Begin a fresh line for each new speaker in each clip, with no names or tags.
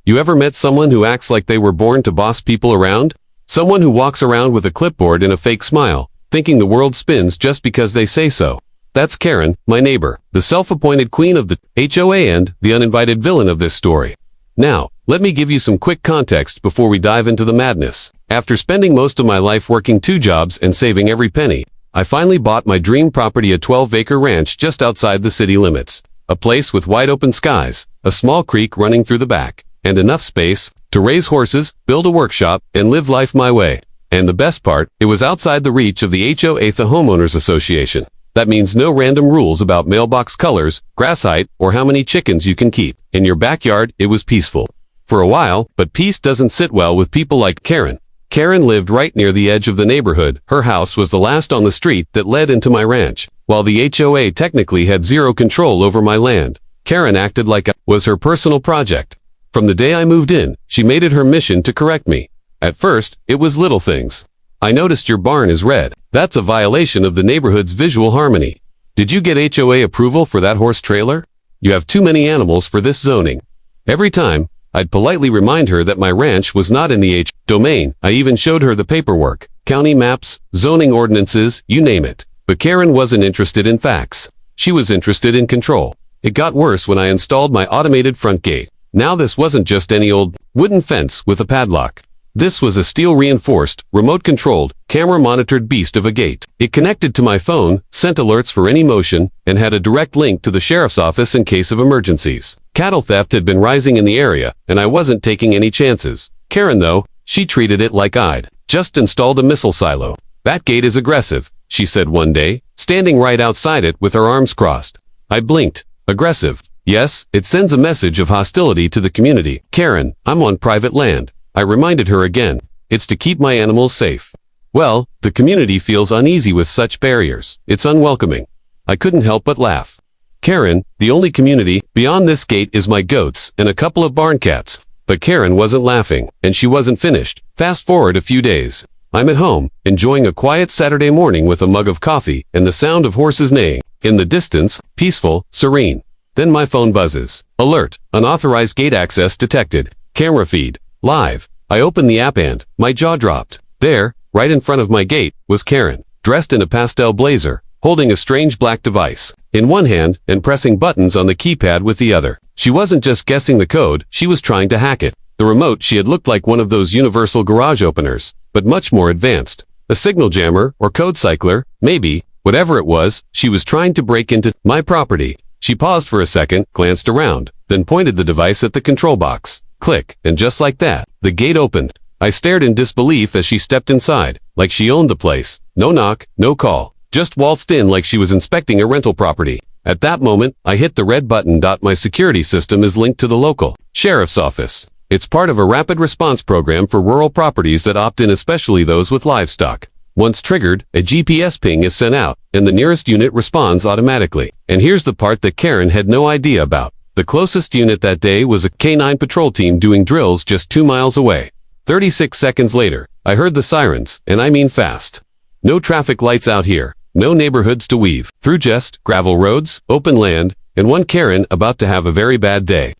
You ever met someone who acts like they were born to boss people around? Someone who walks around with a clipboard and a fake smile, thinking the world spins just because they say so. That's Karen, my neighbor, the self-appointed queen of the HOA and the uninvited villain of this story. Now, let me give you some quick context before we dive into the madness. After spending most of my life working 2 jobs and saving every penny, I finally bought my dream property, a 12-acre ranch just outside the city limits. A place with wide open skies, a small creek running through the back, and enough space to raise horses, build a workshop, and live life my way. And the best part, it was outside the reach of the HOA, the Homeowners Association. That means no random rules about mailbox colors, grass height, or how many chickens you can keep. In your backyard, it was peaceful. For a while, but peace doesn't sit well with people like Karen. Karen lived right near the edge of the neighborhood. Her house was the last on the street that led into my ranch. While the HOA technically had zero control over my land, Karen acted like it was her personal project. From the day I moved in, she made it her mission to correct me. At first, it was little things. I noticed your barn is red. That's a violation of the neighborhood's visual harmony. Did you get HOA approval for that horse trailer? You have too many animals for this zoning. Every time, I'd politely remind her that my ranch was not in the H domain. I even showed her the paperwork, county maps, zoning ordinances, you name it. But Karen wasn't interested in facts. She was interested in control. It got worse when I installed my automated front gate. Now this wasn't just any old wooden fence with a padlock. This was a steel-reinforced, remote-controlled, camera-monitored beast of a gate. It connected to my phone, sent alerts for any motion, and had a direct link to the sheriff's office in case of emergencies. Cattle theft had been rising in the area, and I wasn't taking any chances. Karen, though, she treated it like I'd just installed a missile silo. "That gate is aggressive," she said one day, standing right outside it with her arms crossed. I blinked. Aggressive? Yes, it sends a message of hostility to the community. Karen, I'm on private land. I reminded her again. It's to keep my animals safe. Well, the community feels uneasy with such barriers. It's unwelcoming. I couldn't help but laugh. Karen, the only community beyond this gate is my goats and a couple of barn cats. But Karen wasn't laughing, and she wasn't finished. Fast forward a few days. I'm at home, enjoying a quiet Saturday morning with a mug of coffee and the sound of horses neighing. In the distance, peaceful, serene. Then my phone buzzes. Alert, unauthorized gate access detected. Camera feed. Live. I opened the app and my jaw dropped. There, right in front of my gate, was Karen, dressed in a pastel blazer, holding a strange black device in one hand and pressing buttons on the keypad with the other. She wasn't just guessing the code, she was trying to hack it. The remote she had looked like one of those universal garage openers, but much more advanced. A signal jammer or code cycler, maybe. Whatever it was, she was trying to break into my property. She paused for a second, glanced around, then pointed the device at the control box. Click, and just like that, the gate opened. I stared in disbelief as she stepped inside, like she owned the place. No knock, no call, just waltzed in like she was inspecting a rental property. At that moment, I hit the red button. My security system is linked to the local sheriff's office. It's part of a rapid response program for rural properties that opt in, especially those with livestock. Once triggered, a GPS ping is sent out, and the nearest unit responds automatically. And here's the part that Karen had no idea about. The closest unit that day was a K9 patrol team doing drills just 2 miles away. 36 seconds later, I heard the sirens, and I mean fast. No traffic lights out here, no neighborhoods to weave through, just gravel roads, open land, and one Karen about to have a very bad day.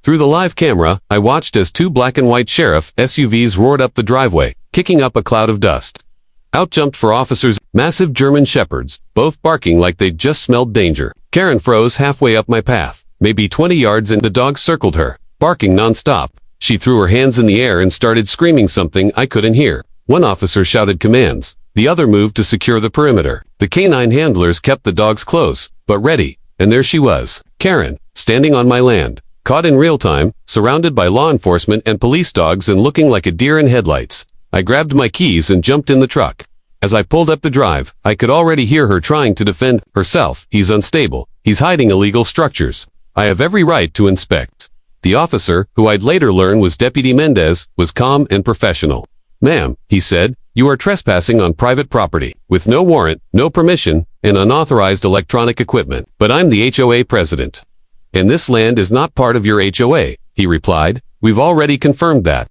Through the live camera, I watched as 2 black and white sheriff SUVs roared up the driveway, kicking up a cloud of dust. Out jumped 4 officers, massive German shepherds, both barking like they'd just smelled danger. Karen froze halfway up my path. Maybe 20 yards and the dogs circled her, barking non-stop. She threw her hands in the air and started screaming something I couldn't hear. One officer shouted commands. The other moved to secure the perimeter. The K9 handlers kept the dogs close, but ready. And there she was, Karen, standing on my land, caught in real time, surrounded by law enforcement and police dogs and looking like a deer in headlights. I grabbed my keys and jumped in the truck. As I pulled up the drive, I could already hear her trying to defend herself. He's unstable. He's hiding illegal structures. I have every right to inspect. The officer, who I'd later learn was Deputy Mendez, was calm and professional. "Ma'am," he said, "you are trespassing on private property, with no warrant, no permission, and unauthorized electronic equipment. But I'm the HOA president. And this land is not part of your HOA, he replied. We've already confirmed that.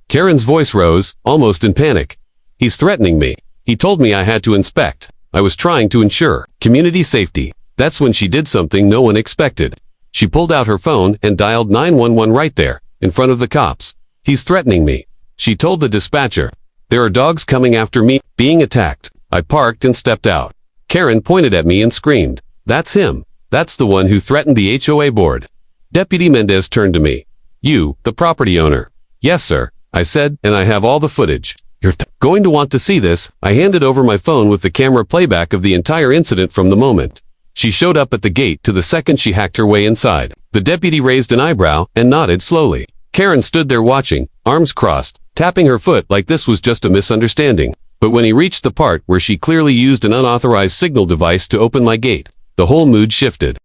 Karen's voice rose, almost in panic. He's threatening me. He told me I had to inspect. I was trying to ensure community safety. That's when she did something no one expected. She pulled out her phone and dialed 911 right there. in front of the cops. He's threatening me. She told the dispatcher. There are dogs coming after me, being attacked. I parked and stepped out. Karen pointed at me and screamed. That's him. That's the one who threatened the HOA board. Deputy Mendez turned to me. You, the property owner. Yes, sir, I said, and I have all the footage. You're going to want to see this. I handed over my phone with the camera playback of the entire incident from the moment she showed up at the gate to the second she hacked her way inside. The deputy raised an eyebrow and nodded slowly. Karen stood there watching, arms crossed, tapping her foot like this was just a misunderstanding. But when he reached the part where she clearly used an unauthorized signal device to open my gate, the whole mood shifted.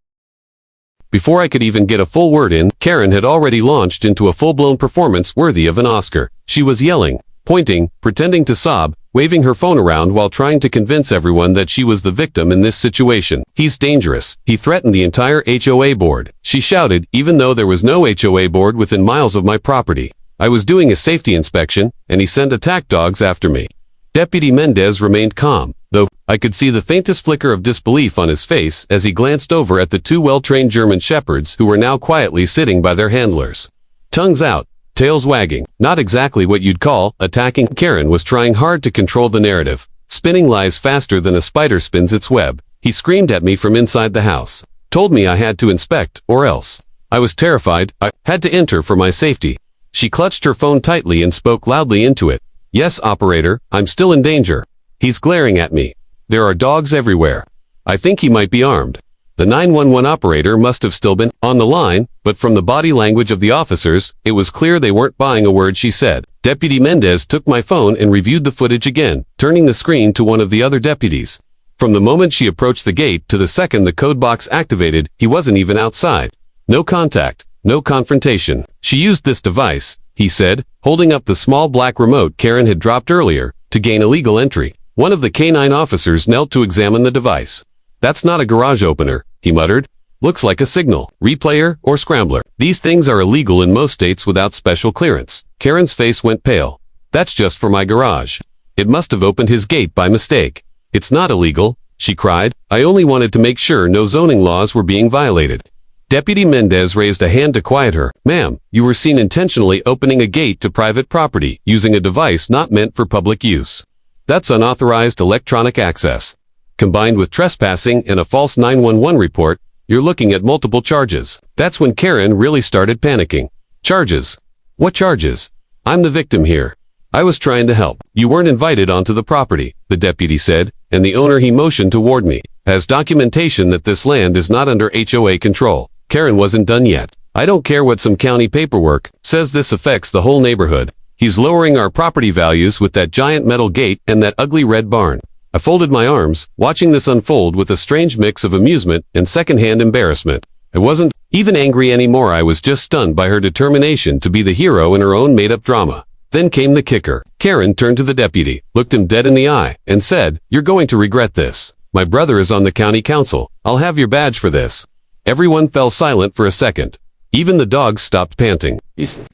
Before I could even get a full word in, Karen had already launched into a full-blown performance worthy of an Oscar. She was yelling, pointing, pretending to sob, waving her phone around while trying to convince everyone that she was the victim in this situation. He's dangerous. He threatened the entire HOA board. She shouted, even though there was no HOA board within miles of my property. I was doing a safety inspection, and he sent attack dogs after me. Deputy Mendez remained calm, though I could see the faintest flicker of disbelief on his face as he glanced over at the two well-trained German shepherds who were now quietly sitting by their handlers. Tongues out, tails wagging, not exactly what you'd call attacking. Karen was trying hard to control the narrative, spinning lies faster than a spider spins its web. He screamed at me from inside the house, told me I had to inspect, or else. I was terrified. I had to enter for my safety. She clutched her phone tightly and spoke loudly into it. Yes, operator, I'm still in danger. He's glaring at me. There are dogs everywhere. I think he might be armed. The 911 operator must have still been on the line, but from the body language of the officers, it was clear they weren't buying a word she said. Deputy Mendez took my phone and reviewed the footage again, turning the screen to one of the other deputies. From the moment she approached the gate to the second the code box activated, he wasn't even outside. No contact, no confrontation. She used this device, he said, holding up the small black remote Karen had dropped earlier, to gain illegal entry. One of the canine officers knelt to examine the device. That's not a garage opener, he muttered. Looks like a signal, replayer, or scrambler. These things are illegal in most states without special clearance. Karen's face went pale. That's just for my garage. It must have opened his gate by mistake. It's not illegal, she cried. I only wanted to make sure no zoning laws were being violated. Deputy Mendez raised a hand to quiet her. Ma'am, you were seen intentionally opening a gate to private property using a device not meant for public use. That's unauthorized electronic access. Combined with trespassing and a false 911 report, you're looking at multiple charges. That's when Karen really started panicking. Charges? What charges? I'm the victim here. I was trying to help. You weren't invited onto the property, the deputy said, and the owner he motioned toward me has documentation that this land is not under HOA control. Karen wasn't done yet. I don't care what some county paperwork says. This affects the whole neighborhood. He's lowering our property values with that giant metal gate and that ugly red barn. I folded my arms, watching this unfold with a strange mix of amusement and secondhand embarrassment. I wasn't even angry anymore. I was just stunned by her determination to be the hero in her own made-up drama. Then came the kicker. Karen turned to the deputy, looked him dead in the eye, and said, "You're going to regret this. My brother is on the county council. I'll have your badge for this." Everyone fell silent for a second. Even the dogs stopped panting.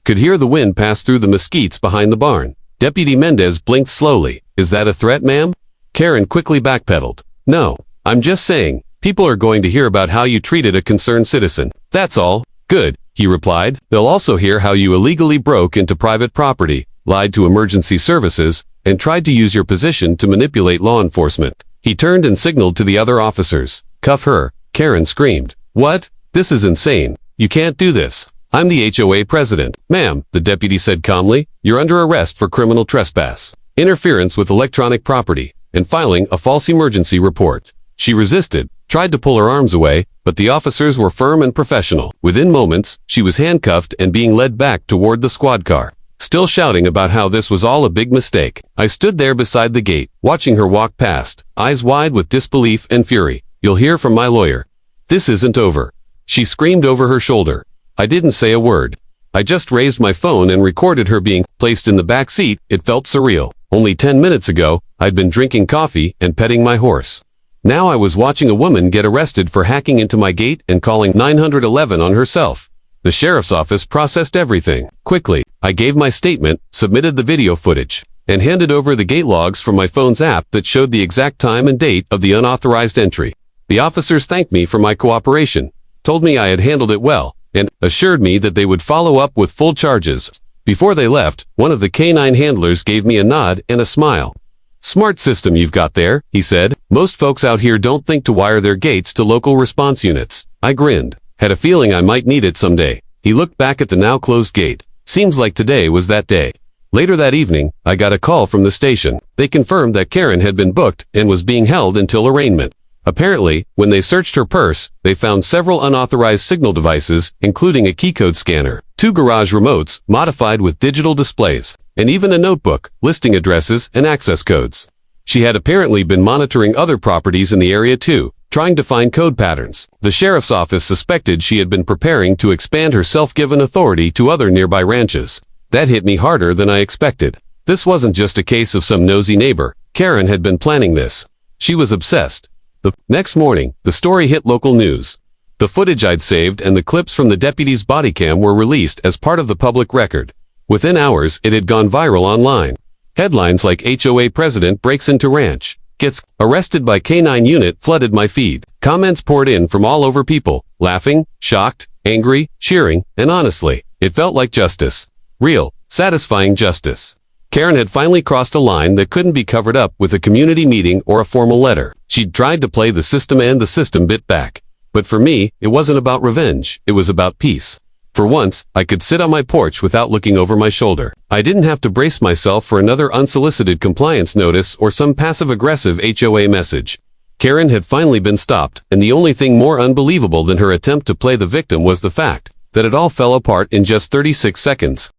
Could hear the wind pass through the mesquites behind the barn. Deputy Mendez blinked slowly. Is that a threat, ma'am? Karen quickly backpedaled. No, I'm just saying, people are going to hear about how you treated a concerned citizen. That's all. Good, he replied. They'll also hear how you illegally broke into private property, lied to emergency services, and tried to use your position to manipulate law enforcement. He turned and signaled to the other officers. Cuff her, Karen screamed. What? This is insane. You can't do this. I'm the HOA president. Ma'am, the deputy said calmly, you're under arrest for criminal trespass, interference with electronic property, and filing a false emergency report. She resisted, tried to pull her arms away, but the officers were firm and professional. Within moments, she was handcuffed and being led back toward the squad car, still shouting about how this was all a big mistake. I stood there beside the gate, watching her walk past, eyes wide with disbelief and fury. You'll hear from my lawyer. This isn't over. She screamed over her shoulder. I didn't say a word. I just raised my phone and recorded her being placed in the back seat. It felt surreal. Only 10 minutes ago, I'd been drinking coffee and petting my horse. Now I was watching a woman get arrested for hacking into my gate and calling 911 on herself. The sheriff's office processed everything. Quickly, I gave my statement, submitted the video footage, and handed over the gate logs from my phone's app that showed the exact time and date of the unauthorized entry. The officers thanked me for my cooperation, told me I had handled it well, and assured me that they would follow up with full charges. Before they left, one of the canine handlers gave me a nod and a smile. "Smart system you've got there," he said. "Most folks out here don't think to wire their gates to local response units." I grinned. Had a feeling I might need it someday. He looked back at the now closed gate. Seems like today was that day. Later that evening, I got a call from the station. They confirmed that Karen had been booked and was being held until arraignment. Apparently, when they searched her purse, they found several unauthorized signal devices, including a keycode scanner, 2 garage remotes modified with digital displays, and even a notebook listing addresses and access codes. She had apparently been monitoring other properties in the area too, trying to find code patterns. The sheriff's office suspected she had been preparing to expand her self-given authority to other nearby ranches. That hit me harder than I expected. This wasn't just a case of some nosy neighbor. Karen had been planning this. She was obsessed. The next morning, the story hit local news. The footage I'd saved and the clips from the deputy's body cam were released as part of the public record. Within hours, it had gone viral online. Headlines like HOA President breaks into ranch, gets arrested by K9 unit flooded my feed. Comments poured in from all over, people laughing, shocked, angry, cheering, and honestly, it felt like justice. Real, satisfying justice. Karen had finally crossed a line that couldn't be covered up with a community meeting or a formal letter. She'd tried to play the system and the system bit back. But for me, it wasn't about revenge, it was about peace. For once, I could sit on my porch without looking over my shoulder. I didn't have to brace myself for another unsolicited compliance notice or some passive-aggressive HOA message. Karen had finally been stopped, and the only thing more unbelievable than her attempt to play the victim was the fact that it all fell apart in just 36 seconds.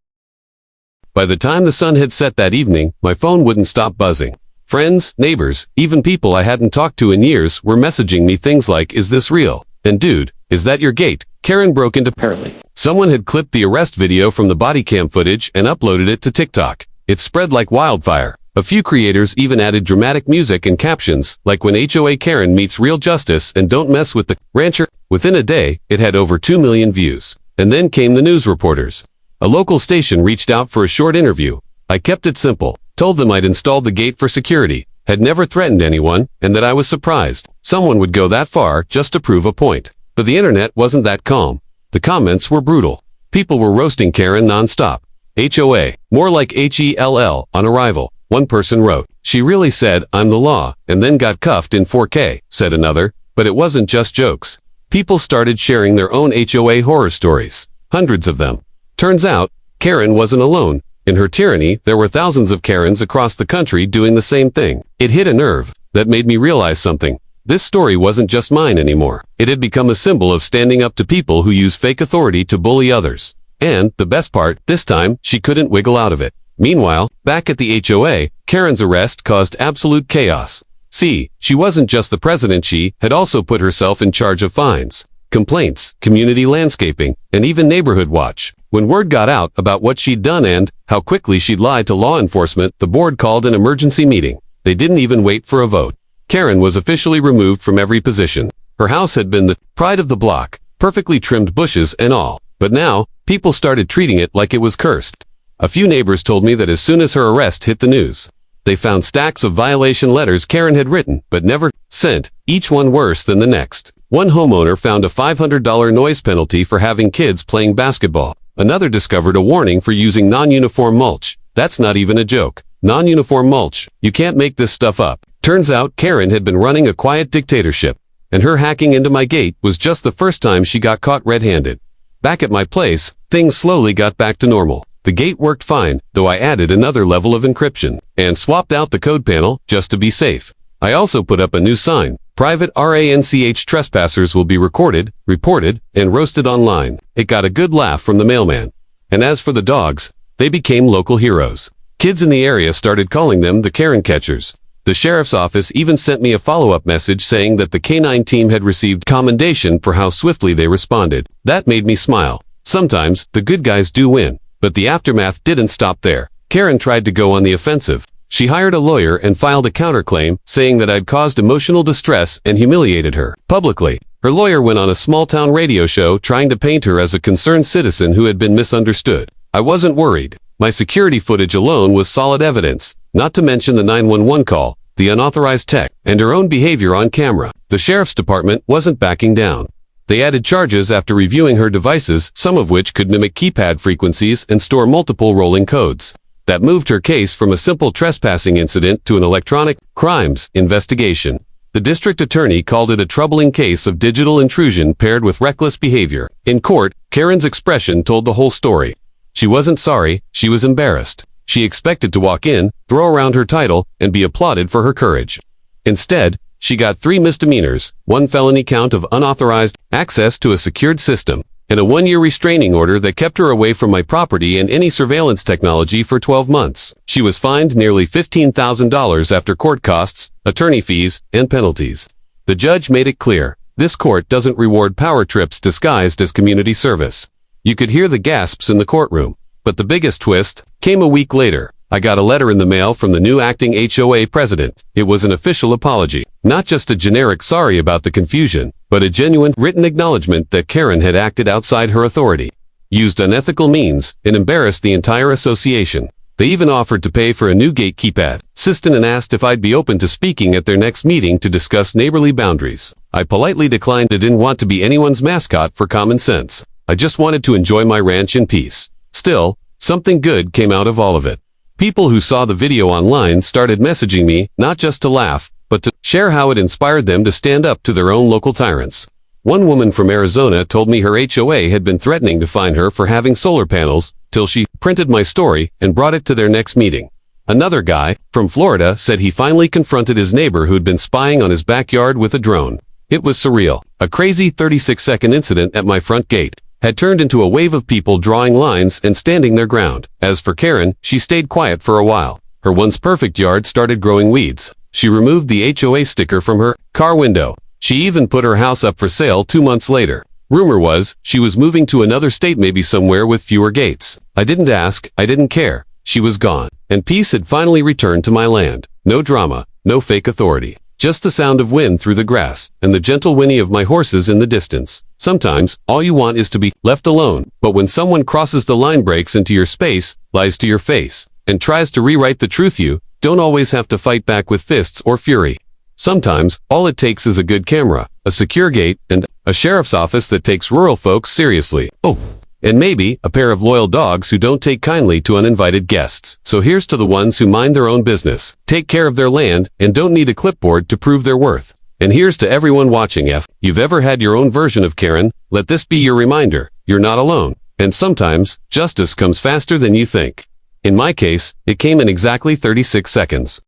By the time the sun had set that evening, my phone wouldn't stop buzzing. Friends, neighbors, even people I hadn't talked to in years were messaging me things like, "Is this real?" And "Dude, is that your gate?" Karen broke into apparently. Someone had clipped the arrest video from the body cam footage and uploaded it to TikTok. It spread like wildfire. A few creators even added dramatic music and captions, like "When HOA Karen meets real justice and don't mess with the rancher." Within a day, it had over 2 million views. And then came the news reporters. A local station reached out for a short interview. I kept it simple, told them I'd installed the gate for security, had never threatened anyone, and that I was surprised someone would go that far just to prove a point. But the internet wasn't that calm. The comments were brutal. People were roasting Karen nonstop. HOA, more like HELL, on arrival. One person wrote, "She really said, 'I'm the law,' and then got cuffed in 4K, said another. But it wasn't just jokes. People started sharing their own HOA horror stories. Hundreds of them. Turns out, Karen wasn't alone. In her tyranny, there were thousands of Karens across the country doing the same thing. It hit a nerve that made me realize something. This story wasn't just mine anymore. It had become a symbol of standing up to people who use fake authority to bully others. And, the best part, this time, she couldn't wiggle out of it. Meanwhile, back at the HOA, Karen's arrest caused absolute chaos. See, she wasn't just the president, she had also put herself in charge of fines, complaints, community landscaping, and even neighborhood watch. When word got out about what she'd done and how quickly she'd lied to law enforcement, the board called an emergency meeting. They didn't even wait for a vote. Karen was officially removed from every position. Her house had been the pride of the block, perfectly trimmed bushes and all. But now, people started treating it like it was cursed. A few neighbors told me that as soon as her arrest hit the news, they found stacks of violation letters Karen had written but never sent, each one worse than the next. One homeowner found a $500 noise penalty for having kids playing basketball. Another discovered a warning for using non-uniform mulch. That's not even a joke. Non-uniform mulch. You can't make this stuff up. Turns out Karen had been running a quiet dictatorship, and her hacking into my gate was just the first time she got caught red-handed. Back at my place, things slowly got back to normal. The gate worked fine, though I added another level of encryption, and swapped out the code panel just to be safe. I also put up a new sign. Private RANCH trespassers will be recorded, reported, and roasted online. It got a good laugh from the mailman. And as for the dogs, they became local heroes. Kids in the area started calling them the Karen catchers. The sheriff's office even sent me a follow-up message saying that the K9 team had received commendation for how swiftly they responded. That made me smile. Sometimes, the good guys do win. But the aftermath didn't stop there. Karen tried to go on the offensive. She hired a lawyer and filed a counterclaim, saying that I'd caused emotional distress and humiliated her publicly. Her lawyer went on a small-town radio show trying to paint her as a concerned citizen who had been misunderstood. I wasn't worried. My security footage alone was solid evidence, not to mention the 911 call, the unauthorized text, and her own behavior on camera. The sheriff's department wasn't backing down. They added charges after reviewing her devices, some of which could mimic keypad frequencies and store multiple rolling codes. That moved her case from a simple trespassing incident to an electronic crimes investigation. The district attorney called it a troubling case of digital intrusion paired with reckless behavior. In court, Karen's expression told the whole story. She wasn't sorry, she was embarrassed. She expected to walk in, throw around her title, and be applauded for her courage. Instead, she got 3 misdemeanors, 1 felony count of unauthorized access to a secured system, and a 1-year restraining order that kept her away from my property and any surveillance technology for 12 months. She was fined nearly $15,000 after court costs, attorney fees, and penalties. The judge made it clear, this court doesn't reward power trips disguised as community service. You could hear the gasps in the courtroom. But the biggest twist came a week later. I got a letter in the mail from the new acting HOA president. It was an official apology. Not just a generic sorry about the confusion, but a genuine written acknowledgement that Karen had acted outside her authority, used unethical means, and embarrassed the entire association. They even offered to pay for a new gate keypad system and asked if I'd be open to speaking at their next meeting to discuss neighborly boundaries. I politely declined. I didn't want to be anyone's mascot for common sense. I just wanted to enjoy my ranch in peace. Still, something good came out of all of it. People who saw the video online started messaging me, not just to laugh, but to share how it inspired them to stand up to their own local tyrants. One woman from Arizona told me her HOA had been threatening to fine her for having solar panels, till she printed my story and brought it to their next meeting. Another guy, from Florida, said he finally confronted his neighbor who'd been spying on his backyard with a drone. It was surreal. A crazy 36-second incident at my front gate had turned into a wave of people drawing lines and standing their ground. As for Karen, she stayed quiet for a while. Her once perfect yard started growing weeds. She removed the HOA sticker from her car window. She even put her house up for sale 2 months later. Rumor was, she was moving to another state, maybe somewhere with fewer gates. I didn't ask, I didn't care. She was gone. And peace had finally returned to my land. No drama, no fake authority. Just the sound of wind through the grass, and the gentle whinny of my horses in the distance. Sometimes, all you want is to be left alone, but when someone crosses the line, breaks into your space, lies to your face, and tries to rewrite the truth, you don't always have to fight back with fists or fury. Sometimes, all it takes is a good camera, a secure gate, and a sheriff's office that takes rural folks seriously. Oh, and maybe a pair of loyal dogs who don't take kindly to uninvited guests. So here's to the ones who mind their own business, take care of their land, and don't need a clipboard to prove their worth. And here's to everyone watching. If you've ever had your own version of Karen, let this be your reminder. You're not alone. And sometimes, justice comes faster than you think. In my case, it came in exactly 36 seconds.